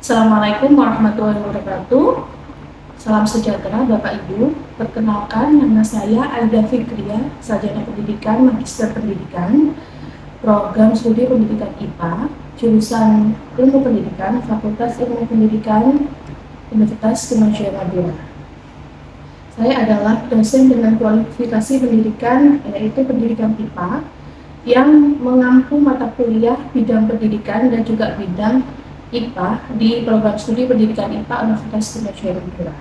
Assalamualaikum warahmatullahi wabarakatuh. Salam sejahtera Bapak Ibu. Perkenalkan, nama saya Aida Fikria, Sarjana Pendidikan, Magister Pendidikan, Program Studi Pendidikan IPA, jurusan Ilmu Pendidikan, Fakultas Ilmu Pendidikan, Universitas Kemajuan Madura. Saya adalah dosen dengan kualifikasi pendidikan, yaitu Pendidikan IPA, yang mengampu mata kuliah bidang pendidikan dan juga bidang IPA di program studi pendidikan IPA Universitas Kemajuan Madura.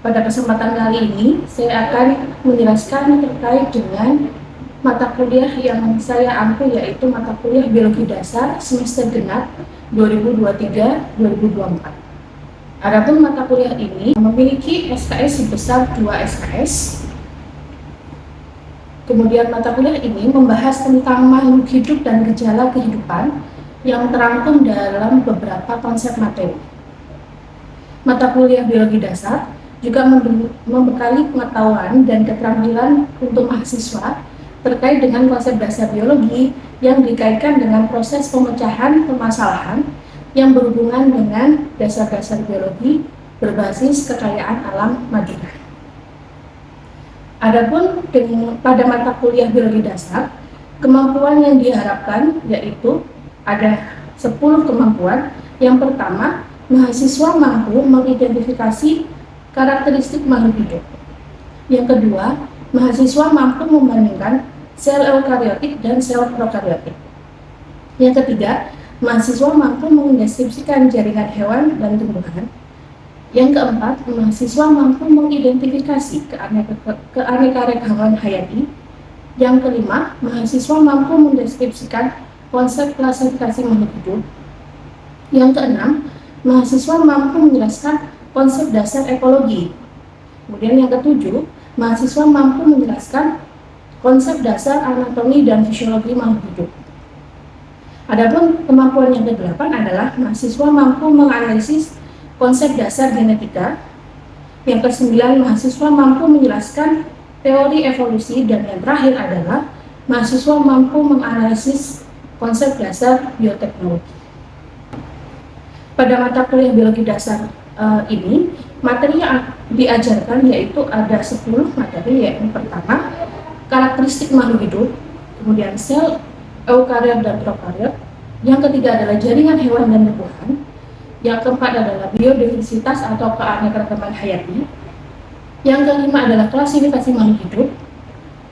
Pada kesempatan kali ini, saya akan menjelaskan terkait dengan mata kuliah yang saya ampu, yaitu mata kuliah Biologi Dasar semester genap 2023-2024. Adapun mata kuliah ini memiliki SKS sebesar 2 SKS. Kemudian mata kuliah ini membahas tentang makhluk hidup dan gejala kehidupan yang terangkum dalam beberapa konsep materi. Mata kuliah Biologi Dasar juga membekali pengetahuan dan keterampilan untuk mahasiswa terkait dengan konsep dasar biologi yang dikaitkan dengan proses pemecahan permasalahan yang berhubungan dengan dasar-dasar biologi berbasis kekayaan alam Madura. Adapun pada mata kuliah Biologi Dasar, kemampuan yang diharapkan yaitu ada 10 kemampuan. Yang pertama, mahasiswa mampu mengidentifikasi karakteristik makhluk hidup. Yang kedua, mahasiswa mampu membandingkan sel eukariotik dan sel prokariotik. Yang ketiga, mahasiswa mampu mendeskripsikan jaringan hewan dan tumbuhan. Yang keempat, mahasiswa mampu mengidentifikasi keanekaragaman hayati. Yang kelima, mahasiswa mampu mendeskripsikan konsep klasifikasi makhluk hidup. Yang keenam, mahasiswa mampu menjelaskan konsep dasar ekologi. Kemudian yang ketujuh, mahasiswa mampu menjelaskan konsep dasar anatomi dan fisiologi makhluk hidup. Adapun kemampuan yang kedelapan adalah mahasiswa mampu menganalisis konsep dasar genetika. Yang kesembilan, mahasiswa mampu menjelaskan teori evolusi, dan yang terakhir adalah mahasiswa mampu menganalisis konsep dasar bioteknologi. Pada mata kuliah Biologi Dasar ini, materi yang diajarkan yaitu ada 10 materi, yaitu pertama, karakteristik makhluk hidup, kemudian sel eukariot dan prokariot, yang ketiga adalah jaringan hewan dan tumbuhan, yang keempat adalah biodiversitas atau keanekaragaman hayati, yang kelima adalah klasifikasi makhluk hidup,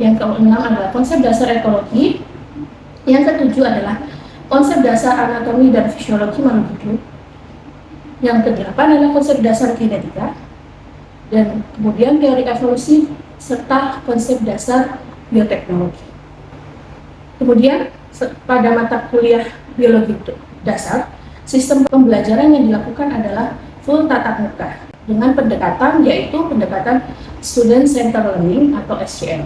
yang keenam adalah konsep dasar ekologi, yang ketujuh adalah konsep dasar anatomi dan fisiologi makhluk hidup, yang kedelapan adalah konsep dasar genetika, dan kemudian teori evolusi serta konsep dasar bioteknologi. Kemudian pada mata kuliah Biologi Dasar, sistem pembelajaran yang dilakukan adalah full tatap muka dengan pendekatan yaitu pendekatan Student Centered Learning atau SCL.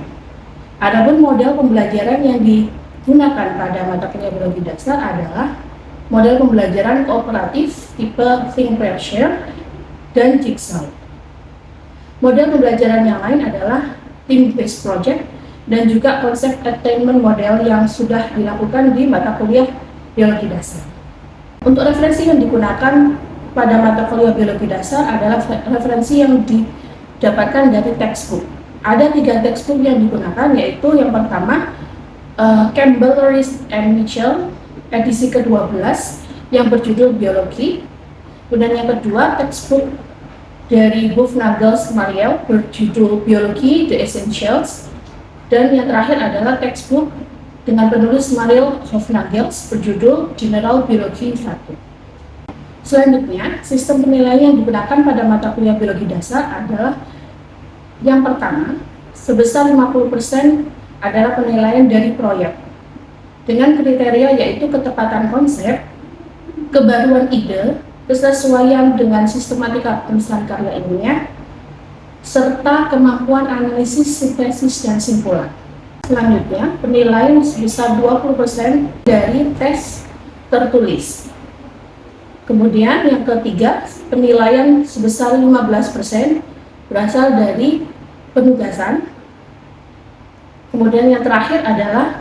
Adapun model pembelajaran yang digunakan pada mata kuliah Biologi Dasar adalah model pembelajaran kooperatif tipe think, pair, share, dan jigsaw. Model pembelajaran yang lain adalah team-based project dan juga konsep attainment model yang sudah dilakukan di mata kuliah Biologi Dasar. Untuk referensi yang digunakan pada mata kuliah Biologi Dasar adalah referensi yang didapatkan dari textbook. Ada 3 textbook yang digunakan, yaitu yang pertama Campbell, Rees, and Mitchell edisi ke-12 yang berjudul Biologi. Kemudian yang kedua textbook dari Hufnagels, Mariel berjudul Biologi The Essentials. Dan yang terakhir adalah textbook dengan penulis Mariel Hufnagels berjudul General Biology 1. Selanjutnya, sistem penilaian yang digunakan pada mata kuliah Biologi Dasar adalah yang pertama, sebesar 50% adalah penilaian dari proyek dengan kriteria yaitu ketepatan konsep, kebaruan ide, kesesuaian dengan sistematika penulisan karya ilmiah, serta kemampuan analisis, sintesis, dan simpulan. Selanjutnya, penilaian sebesar 20% dari tes tertulis. Kemudian yang ketiga, penilaian sebesar 15% berasal dari penugasan. Kemudian yang terakhir adalah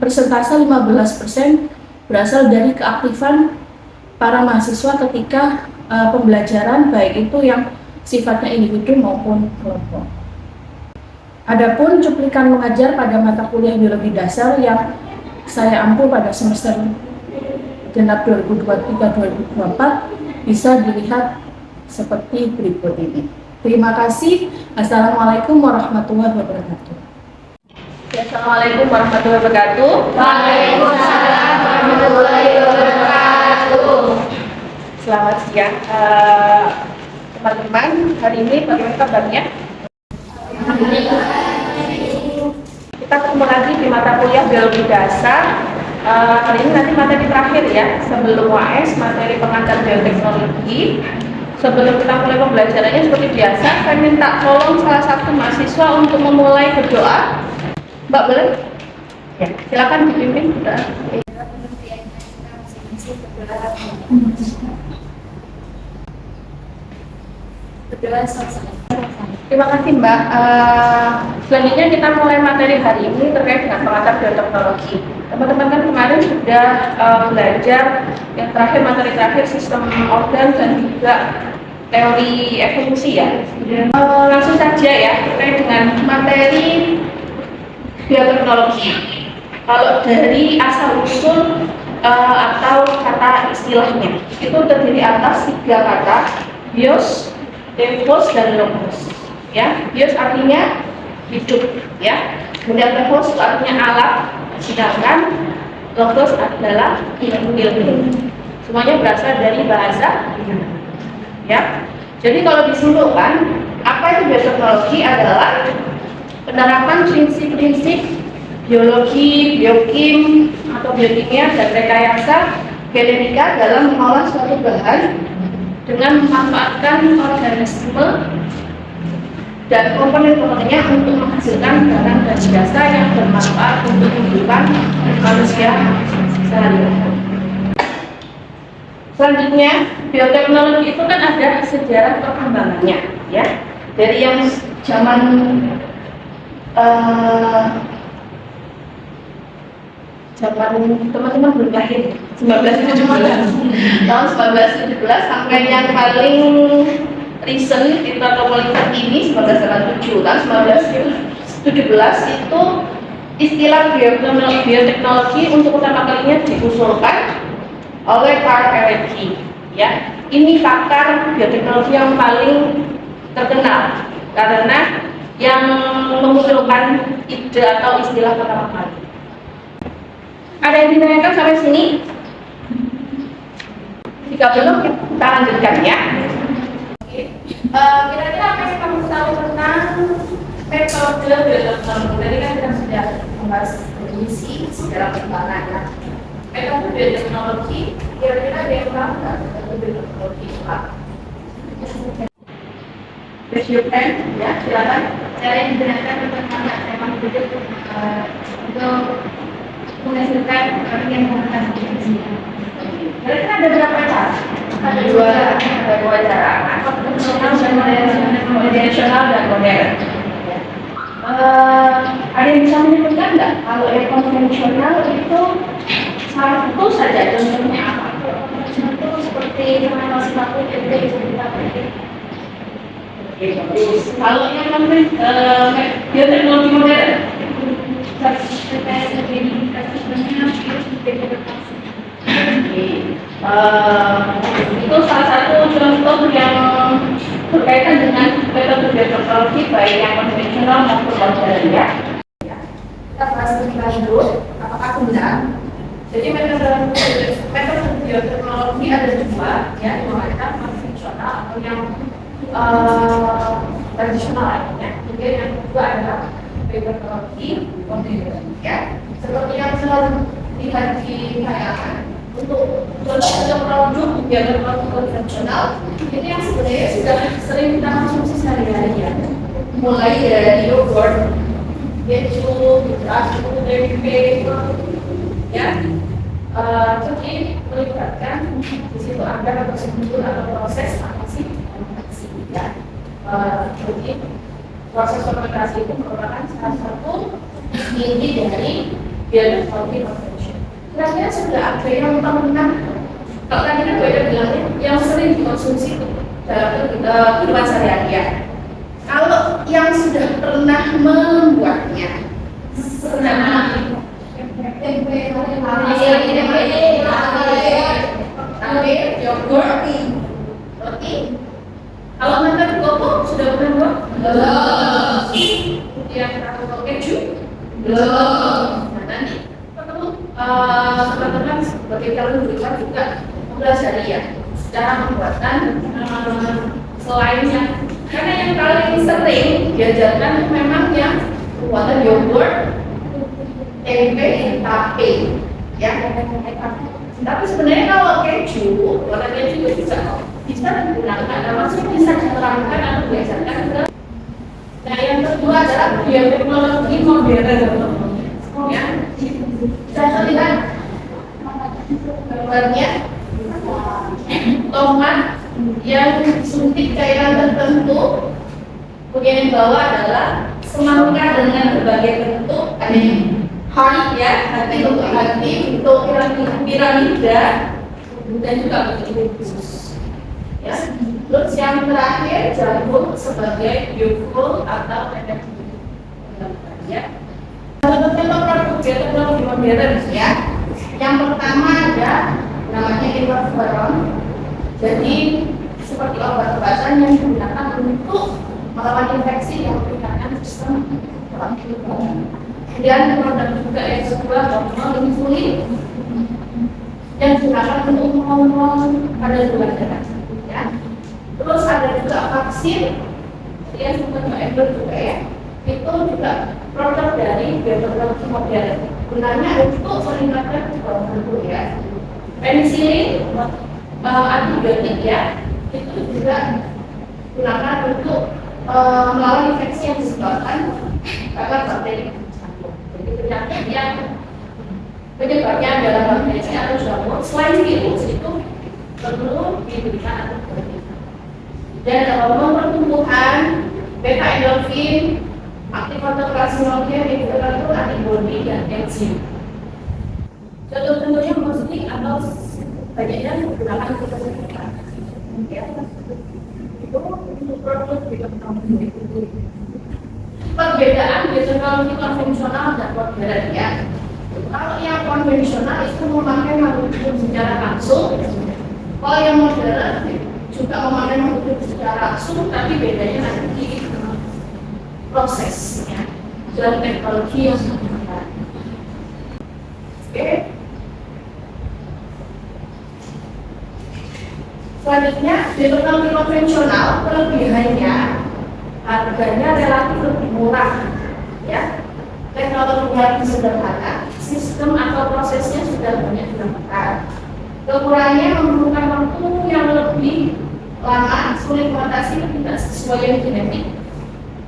persentase 15% berasal dari keaktifan para mahasiswa ketika pembelajaran, baik itu yang sifatnya individu maupun kelompok. Adapun cuplikan mengajar pada mata kuliah biologi dasar yang saya ampu pada semester genap 2023-2024 bisa dilihat seperti berikut ini. Terima kasih. Assalamualaikum warahmatullahi wabarakatuh. Assalamualaikum warahmatullahi wabarakatuh. Waalaikumsalam warahmatullahi wabarakatuh. Selamat siang teman-teman. Hari ini bagaimana kabarnya? Kita ketemu lagi di mata kuliah biologi dasar. Hari ini nanti materi terakhir ya, sebelum UAS, materi pengantar bioteknologi. Sebelum kita mulai pembelajarannya seperti biasa, saya minta tolong salah satu mahasiswa untuk memulai berdoa. Mbak boleh? Ya, silakan dipimpin berdoa. Terima kasih Mbak. Selanjutnya kita mulai materi hari ini terkait dengan pengantar bioteknologi. Teman-teman kan kemarin sudah belajar yang terakhir, materi terakhir sistem organ dan juga teori evolusi ya. Langsung saja ya terkait dengan materi bioteknologi. Kalau dari asal usul atau kata istilahnya itu terdiri atas 3 kata: bios, tekos, dan logos. Ya, bios artinya hidup, ya. Kemudian tekos itu artinya alat, sedangkan logos adalah ilmu. Semuanya berasal dari bahasa, ya. Jadi kalau disimpulkan, apa itu bioteknologi adalah penerapan prinsip-prinsip biologi, biokim atau biokimia dan rekayasa genetika dalam mengolah suatu bahan dengan memanfaatkan organisme dan komponen-komponennya untuk menghasilkan barang dan jasa yang bermanfaat untuk kehidupan manusia sehari-hari. Selanjutnya, bioteknologi itu kan ada sejarah perkembangannya, ya. Dari yang zaman teman-teman belum lahir, 1917 tahun 1917 sampai yang paling recent itu atau paling terkini 1987. Tahun 1917 itu istilah bioteknologi untuk pertama kalinya diusulkan oleh Carl Ereky, ya. Ini pakar bioteknologi yang paling terkenal karena yang mengusulkan ide atau istilah pertama kali. Ada yang ditanyakan sampai sini? Jika belum, kita lanjutkan ya. Kira-kira apa yang kamu tahu tentang metode bioteknologi? Tadi kan kita sudah membahas definisi, sejarah perkembangannya. Metode bioteknologi, kira-kira ada yang tahu nggak metode bioteknologi itu apa? Presiden, ya silakan. Cara yang digunakan untuk memang hidup untuk menghasilkan orang yang menggunakan definisi. Kira-kira ada berapa cara? Ada dua cara, konvensional dan modern. Ada yang bisa menyebutkan nggak? Kalau yang konvensional itu satu saja, contohnya apa? Contoh seperti fermentasi baku itu bisa kita pakai. Kalau yang bioteknologi modern, itu salah satu contoh yang berkaitan dengan metode bioteknologi baik yang konvensional maupun modern ya. Kita bahas lebih lanjut, apakah benar? Jadi metode bioteknologi ada dua, ya, yang konvensional atau yang tradisional ya. Kemudian yang kedua adalah bioteknologi modern, ya. Seperti yang selalu lihat di tayangan, untuk contoh produk bioteknologi konvensional ini yang sebenarnya sudah sering kita konsumsi sehari-hari ya. Mulai dari yogurt, keju, beras, tempe, ya. Jadi melibatkan di situ ada prosedur atau proses fermentasi, ya. Jadi proses fermentasi itu merupakan salah satu inti dari bioteknologi konvensional. Kira-kira sudah ada yang pernah Kalau tadi kan beda bilangnya yang sering dikonsumsi dalam kehidupan sehari-hari ya. Kalau yang sudah pernah membuatnya, yogurt, roti. Kalau makan koko sudah pernah buat? Belum. Kemudian kalau keju? Belum. Nah nanti perlu teman-teman sebagai calon guru juga mempelajari ya cara pembuatan selain yang karena yang paling sering diajarkan memang yang pembuatan yogurt, tempe, tape, ya. Tapi sebenarnya kalau keju, warna keju itu juga bisa digunakan, maksudnya bisa diterapkan atau diajarkan ke. Nah yang kedua adalah bioteknologi modern, ya. Saya lihat gambarnya tomat yang disuntik cairan tertentu, kemudian yang bawah adalah semangka dengan berbagai bentuk, ada yang heart ya, hati untuk hati, untuk piramida, dan juga bentuk khusus. Ya. Terus yang terakhir jagung sebagai bioful atau energi. Ya. Contoh produk bioteknologi modern ya. Yang pertama ada namanya interferon. Jadi seperti obat-obatan yang digunakan untuk melawan infeksi yang meningkatkan sistem dalam tubuh. Kemudian produk juga yang kedua hormon insulin yang digunakan untuk mengontrol kadar gula darah. Ya. Terus ada juga vaksin, yang sempat Mbak juga ya. Itu juga produk dari bioteknologi modern. Gunanya untuk meningkatkan kekebalan tubuh ya. Penisilin, antibiotik ya, itu juga digunakan untuk melawan infeksi yang disebabkan karena bakteri. Jadi penyakit yang penyebabnya adalah bakteri atau jamur. Selain virus itu perlu diberikan antibiotik. Dan hormon pertumbuhan, beta endorfin, aktivator kalsiumnya itu antibodi dan enzim. Contoh-contohnya musik atau banyaknya menggunakan kekerasan. Ya, itu untuk produk bioteknologi. Perbedaan bioteknologi konvensional dan modern ya. Kalau yang konvensional itu memakai makhluk hidup secara langsung, kalau yang modern juga memakai makhluk hidup secara langsung, tapi bedanya nanti di prosesnya dan teknologi yang sama. Oke. Selanjutnya, bioteknologi konvensional kelebihannya harganya relatif lebih murah, ya. Teknologinya lebih sederhana, sistem atau prosesnya sudah banyak dilakukan. Kekurangannya memerlukan waktu yang lebih lama, sulit mengatasi ketidaksesuaian genetik,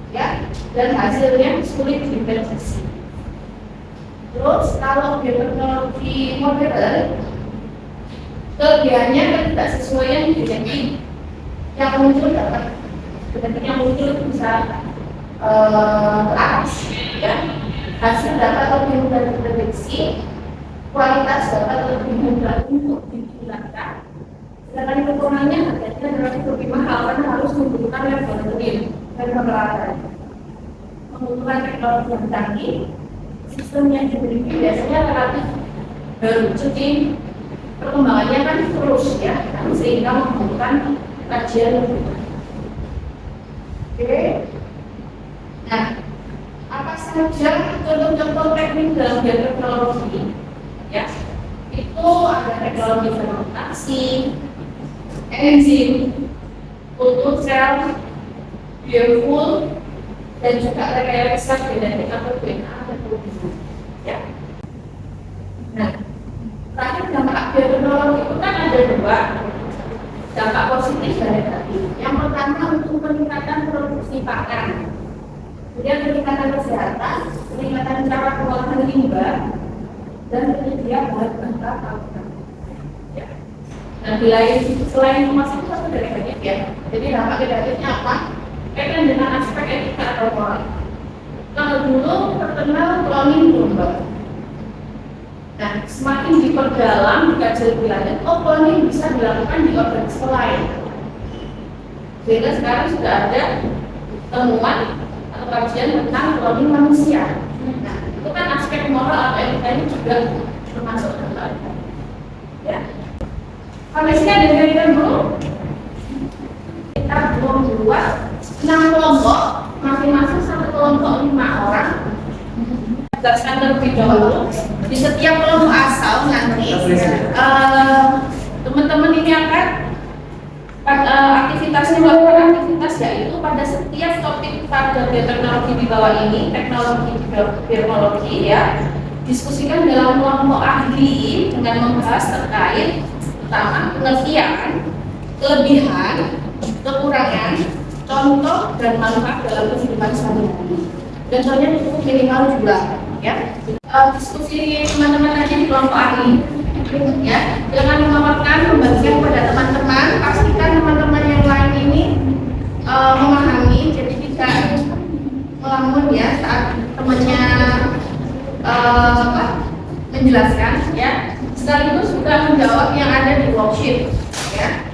ya, dan hasilnya sulit dideteksi. Terus kalau bioteknologi modern, kelebihannya ketidaksesuaian genetik yang muncul dapat genetik yang muncul itu bisa teratas, ya. Hasil dapat lebih mudah dideteksi, kualitas dapat lebih mudah untuk digunakan. Sedangkan kekurangannya harganya relatif lebih mahal karena harus membutuhkan laboratorium dan peralatan. Membutuhkan teknologi yang canggih, sistem yang dimiliki biasanya relatif baru. Jadi perkembangannya kan terus ya, sehingga membutuhkan kajian lebih lanjut. Oke. Nah, apa saja contoh-contoh teknik dalam bioteknologi? Ya, itu ada teknologi fermentasi, enzim, kultur sel, bioful, dan juga rekayasa genetik atau DNA dan protein. Ya. Nah, terakhir dampak bioteknologi itu kan ada dua, dampak positif dan negatif. Yang pertama untuk peningkatan produksi pangan, kemudian peningkatan kesehatan, peningkatan cara pengolahan limbah, dan penyedia bahan bakar alami. Ya. Nah, selain memasak itu ada negatif ya. Jadi dampak negatifnya apa? Kaitan dengan aspek etika atau moral. Kalau dulu terkenal cloning domba. Nah, semakin diperdalam, dikaji lebih lanjut, cloning bisa dilakukan di organisme lain. Sehingga sekarang sudah ada temuan atau kajian tentang cloning manusia. Nah, itu kan aspek moral atau etika ini juga termasuk dalam. Ya. Sampai sini ada yang dulu. Kita belum buat 6 kelompok, masing-masing satu kelompok 5 orang. Jelaskan terlebih dahulu. Di setiap kelompok asal nanti teman-teman ini akan aktivitasnya melakukan aktivitas yaitu pada setiap topik pada bioteknologi di bawah ini, teknologi biologi ya, diskusikan dalam kelompok ahli dengan membahas terkait pertama pengertian, kelebihan, kekurangan, contoh dan manfaat dalam kehidupan sehari-hari. Dan contohnya cukup minimal 2 ya. Diskusi teman-teman nanti di kelompok ahli ya, jangan memaparkan, membagikan kepada teman-teman, pastikan teman-teman yang lain ini memahami, jadi tidak melamun ya saat temannya menjelaskan ya, sekaligus juga menjawab yang ada di worksheet ya.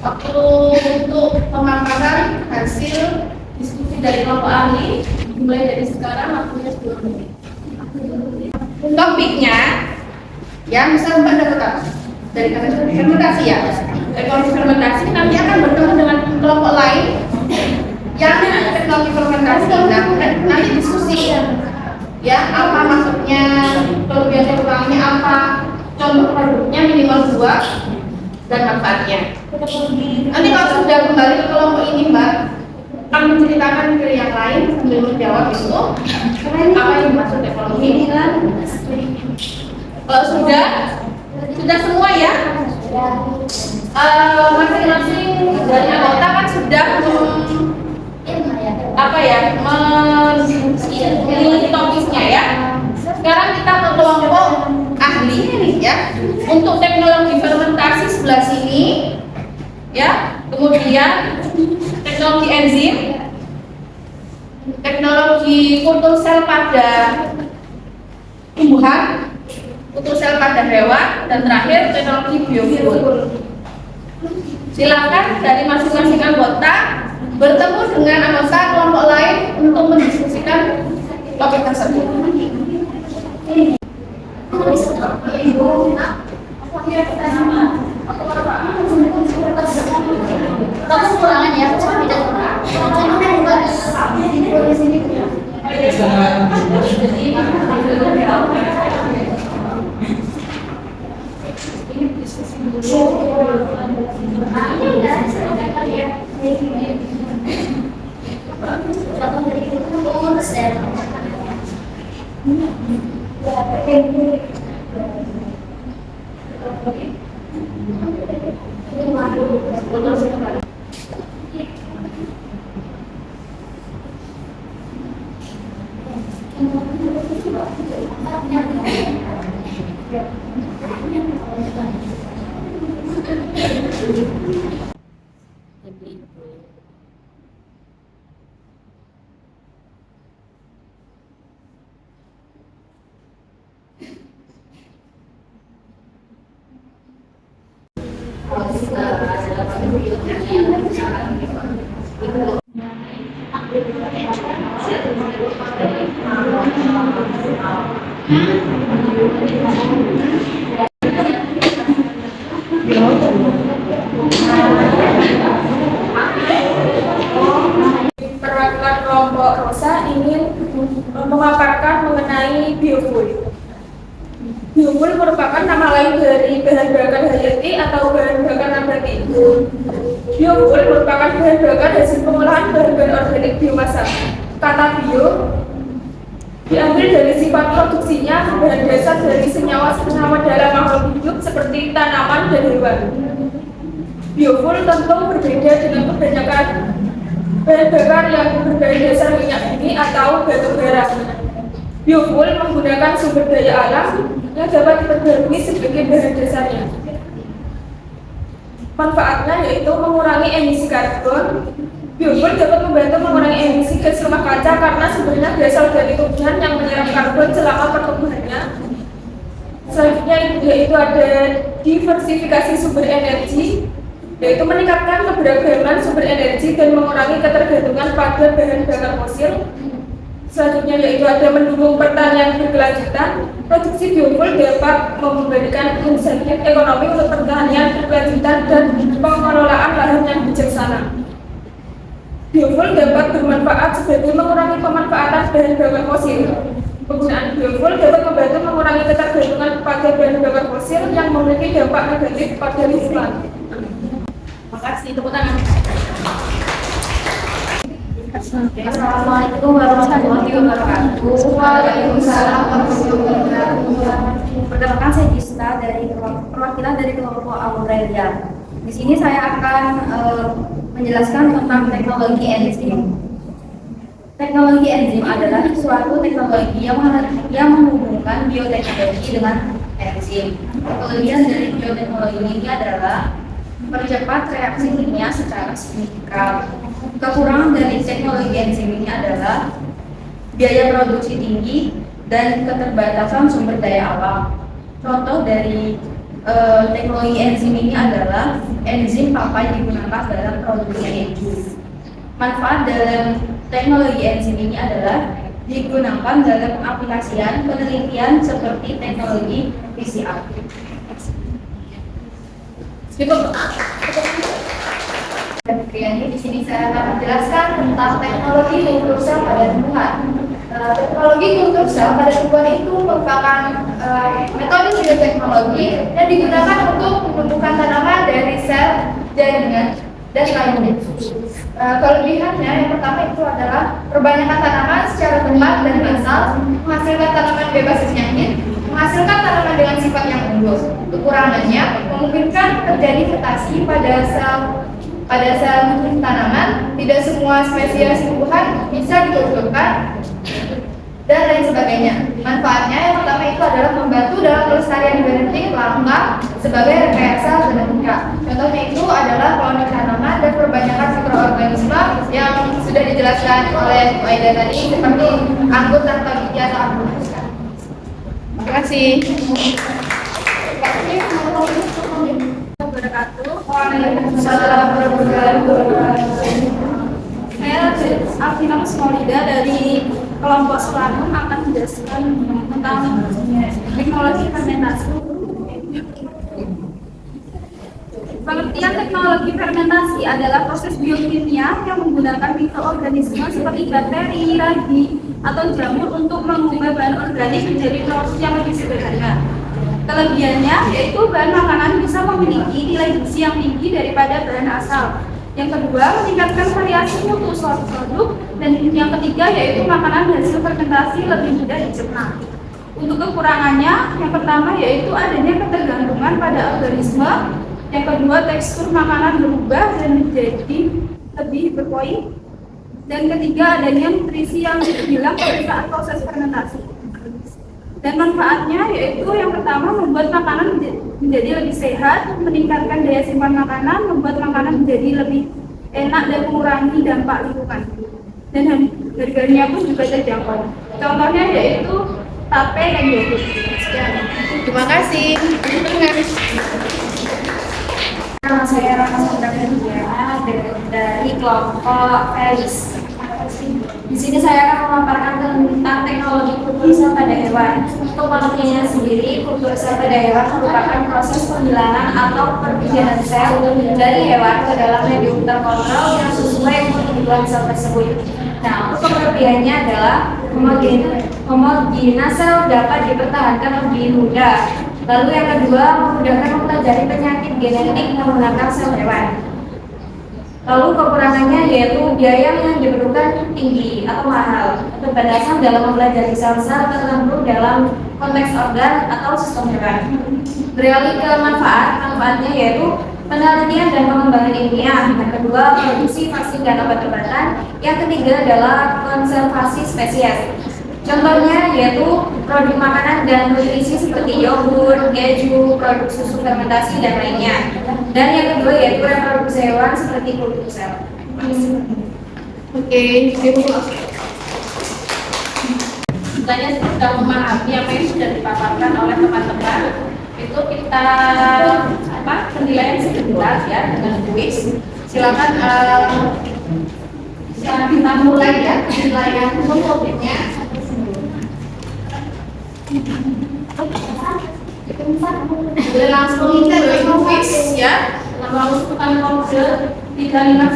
Waktu untuk pemaparan hasil diskusi dari kelompok ahli dimulai dari sekarang, waktunya 10 menit. Topiknya ya, misal Mbak dapat apa? Dari fermentasi ya. Dari fermentasi nanti akan bertemu dengan kelompok lain yang teknologi fermentasi. Nah, nanti diskusi ya, apa maksudnya, kelebihan kekurangannya apa, contoh produknya minimal 2 dan manfaatnya. Nanti kalau sudah kembali ke kelompok ini Mbak akan menceritakan ke yang lain sambil menjawab itu apa yang dimaksud teknologi ini. Kalau sudah semua ya, masing-masing dari anggota kan sudah memiliki topiknya ya. Sekarang kita ke kelompok ahli ini ya. Untuk teknologi fermentasi sebelah sini ya, kemudian teknologi enzim, teknologi kultur sel pada tumbuhan, kultur sel pada hewan, dan terakhir teknologi biofuel. Silakan dari masing-masing anggota bertemu dengan anggota kelompok lain untuk mendiskusikan topik tersebut. Kekurangan ya, tidak Perwakilan kelompok Rosa ingin memaparkan mengenai biofuel. Biofuel merupakan nama lain dari bahan bakar hayati atau bahan bakar nabati. Biofuel merupakan bahan bakar hasil pengolahan bahan-bahan organik biomasa. Kata bio diambil dari sifat produksinya, bahan dasar dari senyawa-senyawa dalam makhluk hidup seperti tanaman dan hewan. Biofuel tentu berbeda dengan kebanyakan bahan bakar yang berbahan dasar minyak bumi atau batu bara. Biofuel menggunakan sumber daya alam yang dapat diperbarui sebagai bahan dasarnya. Manfaatnya yaitu mengurangi emisi karbon, Biofuel dapat membantu mengurangi emisi gas rumah kaca karena sumbernya berasal dari tumbuhan yang menyerap karbon selama pertumbuhannya. Selanjutnya yaitu ada diversifikasi sumber energi, yaitu meningkatkan keberagaman sumber energi dan mengurangi ketergantungan pada bahan bakar fosil. Selanjutnya yaitu ada mendukung pertanian berkelanjutan. Produksi biofuel dapat memberikan insentif ekonomi untuk pertanian berkelanjutan dan pengelolaan lahan yang bijaksana. Biofuel dapat bermanfaat sebagai mengurangi pemanfaatan bahan bakar fosil. Penggunaan biofuel dapat membantu mengurangi ketergantungan pada bahan bakar fosil yang memiliki dampak negatif pada lingkungan. Terima kasih, tepuk tangan. Assalamualaikum warahmatullahi wabarakatuh. Waalaikumsalam warahmatullahi wabarakatuh. Perkenalkan, saya Gista dari perwakilan dari kelompok Aurelia. Di sini saya akan menjelaskan tentang teknologi enzim. Teknologi enzim adalah suatu teknologi yang menghubungkan bioteknologi dengan enzim. Kelebihan dari bioteknologi ini adalah mempercepat reaksi kimia secara signifikan. Kekurangan dari teknologi enzim ini adalah biaya produksi tinggi dan keterbatasan sumber daya alam. Contoh dari teknologi enzim ini adalah enzim papain digunakan dalam produksi keju. Manfaat dalam teknologi enzim ini adalah digunakan dalam pengaplikasian penelitian seperti teknologi PCR. Di sini saya akan menjelaskan tentang teknologi kultur sel pada tumbuhan. Teknologi kultur sel pada tumbuhan itu merupakan metode bioteknologi yang digunakan untuk menumbuhkan tanaman dari sel, jaringan, dan lainnya. Kelebihannya yang pertama itu adalah perbanyakan tanaman secara tepat dan massal, menghasilkan tanaman bebas penyakit, menghasilkan tanaman dengan sifat yang unggul. Kekurangannya memungkinkan terjadi mutasi pada sel tanaman, tidak semua spesies tumbuhan bisa dikulturkan, dan lain sebagainya. Manfaatnya yang pertama itu adalah membantu dalam pelestarian genetik langka sebagai rekayasa genetika. Contohnya itu adalah kloning tanaman dan perbanyakan mikroorganisme yang sudah dijelaskan oleh Bu Aida tadi, seperti anggur tanpa biji atau anggur buska. Terima kasih. Waalaikumsalam warahmatullahi wabarakatuh. Saya Alvinus Maulida dari kelompok Solanum akan menjelaskan tentang teknologi fermentasi. Pengertian teknologi fermentasi adalah proses biokimia yang menggunakan mikroorganisme seperti bakteri, ragi, atau jamur untuk mengubah bahan organik menjadi produk yang lebih sederhana. Kelebihannya yaitu bahan makanan bisa memiliki nilai gizi yang tinggi daripada bahan asal. Yang kedua, meningkatkan variasi mutu suatu produk, dan yang ketiga yaitu makanan hasil fermentasi lebih mudah dicerna. Untuk kekurangannya, yang pertama yaitu adanya ketergantungan pada organisme, yang kedua tekstur makanan berubah dan menjadi lebih berpoi, dan ketiga adanya nutrisi yang hilang pada saat proses fermentasi. Dan manfaatnya yaitu yang pertama membuat makanan menjadi lebih sehat, meningkatkan daya simpan makanan, membuat makanan menjadi lebih enak dan mengurangi dampak lingkungan. Dan harganya pun juga terjangkau. Contohnya yaitu tape dan yogurt. Terima kasih. Nama saya Rana Sandakarya dari kelompok Felis. Di sini saya akan memaparkan tentang teknologi kultur sel pada hewan. Untuk pengertiannya sendiri, kultur sel pada hewan merupakan proses penghilangan atau perpindahan sel dari hewan ke dalam medium terkontrol yang sesuai kebutuhan sel tersebut. Nah, untuk kelebihannya adalah homogena sel dapat dipertahankan lebih mudah. Lalu yang kedua, memudahkan mempelajari penyakit genetik menggunakan sel hewan. Lalu kekurangannya yaitu biaya yang diperlukan tinggi atau mahal, keterbatasan dalam mempelajari sel-sel tertentu dalam konteks organ atau sistem hewan. Beralih ke manfaatnya yaitu penelitian dan pengembangan ilmiah. Yang kedua, produksi vaksin dan obat-obatan. Yang ketiga adalah konservasi spesies. Contohnya yaitu produk makanan dan nutrisi seperti yogurt, keju, produk susu fermentasi, dan lainnya. Dan yang kedua yaitu reproduksi hewan seperti kultur sel. Oke, dimulai. Sebenarnya sudah memahami apa yang sudah dipaparkan oleh teman-teman, itu kita penilaian sebentar ya dengan kuis. Silakan Kita mulai ya penilaian topiknya. Boleh langsung kita kuis ya. langsung tekan kode 359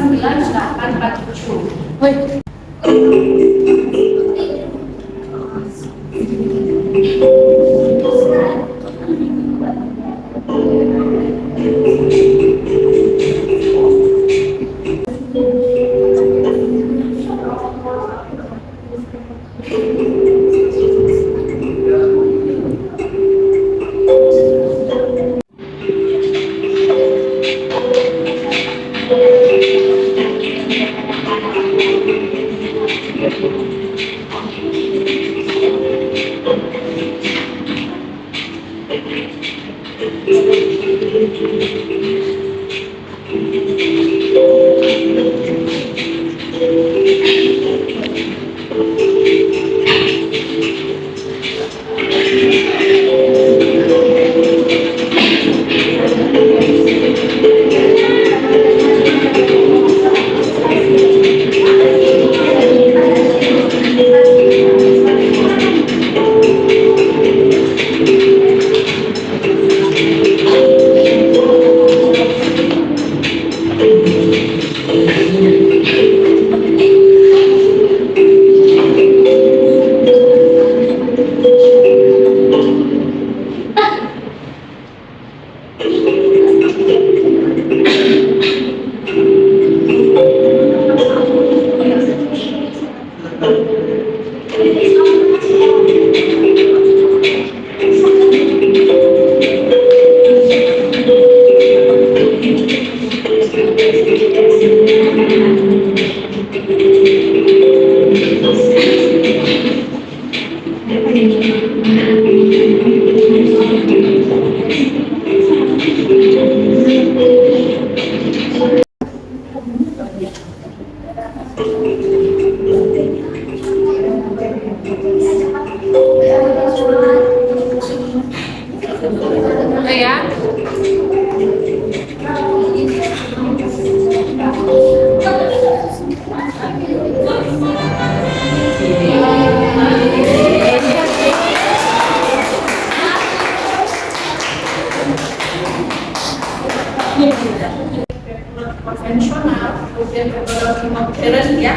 konvensional, kemudian teknologi modern ya.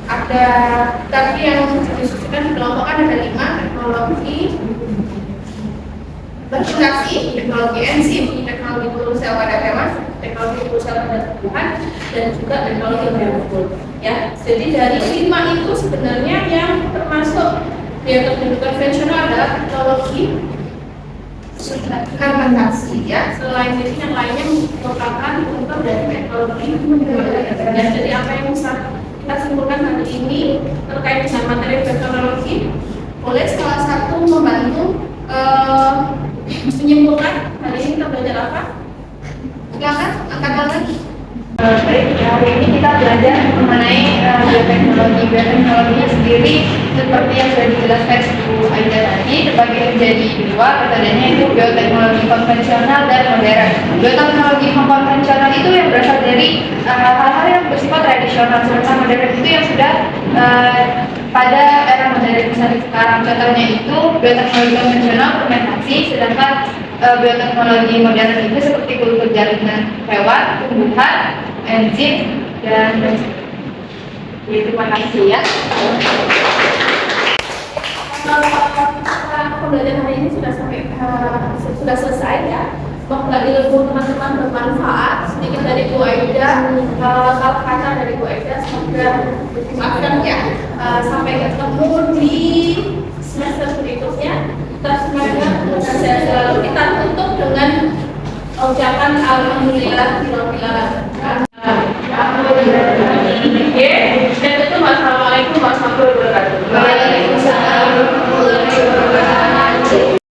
Ada tadi yang didiskusikan dikelompokkan ada 5 teknologi berinteraksi, teknologi enzim, teknologi pembuluh sel pada hewan, teknologi pembuluh sel pada tumbuhan, dan juga teknologi biofluid. Ya, jadi dari 5 itu sebenarnya yang termasuk bioteknologi konvensional adalah teknologi fermentasi ya. Selain itu yang lainnya merupakan contoh dari teknologi ya. Jadi apa yang bisa kita simpulkan hari ini terkait dengan materi teknologi, boleh salah satu membantu menyimpulkan hari ini kita belajar apa? Silakan angkat lagi. Baik, hari ini kita belajar mengenai bioteknologi. Bioteknologinya sendiri seperti yang sudah dijelaskan Bu Aida tadi, terbagi menjadi 2 metodenya, itu bioteknologi konvensional dan modern. Bioteknologi konvensional itu yang berasal dari hal-hal yang bersifat tradisional, sementara modern itu yang sudah pada era modern misalnya sekarang. Contohnya itu bioteknologi konvensional fermentasi, sedangkan bioteknologi modern itu seperti kultur jaringan hewan, tumbuhan, enzim, dan terima kasih ya. Pembelajaran hari ini sudah selesai ya. Semoga ilmu teman-teman bermanfaat. Sedikit dari Bu Aida, kalau kata dari Bu Aida, semoga dimaafkan ya. Sampai ketemu di semester berikutnya. Kita semoga sehat selalu. Kita tutup dengan ucapan alhamdulillah.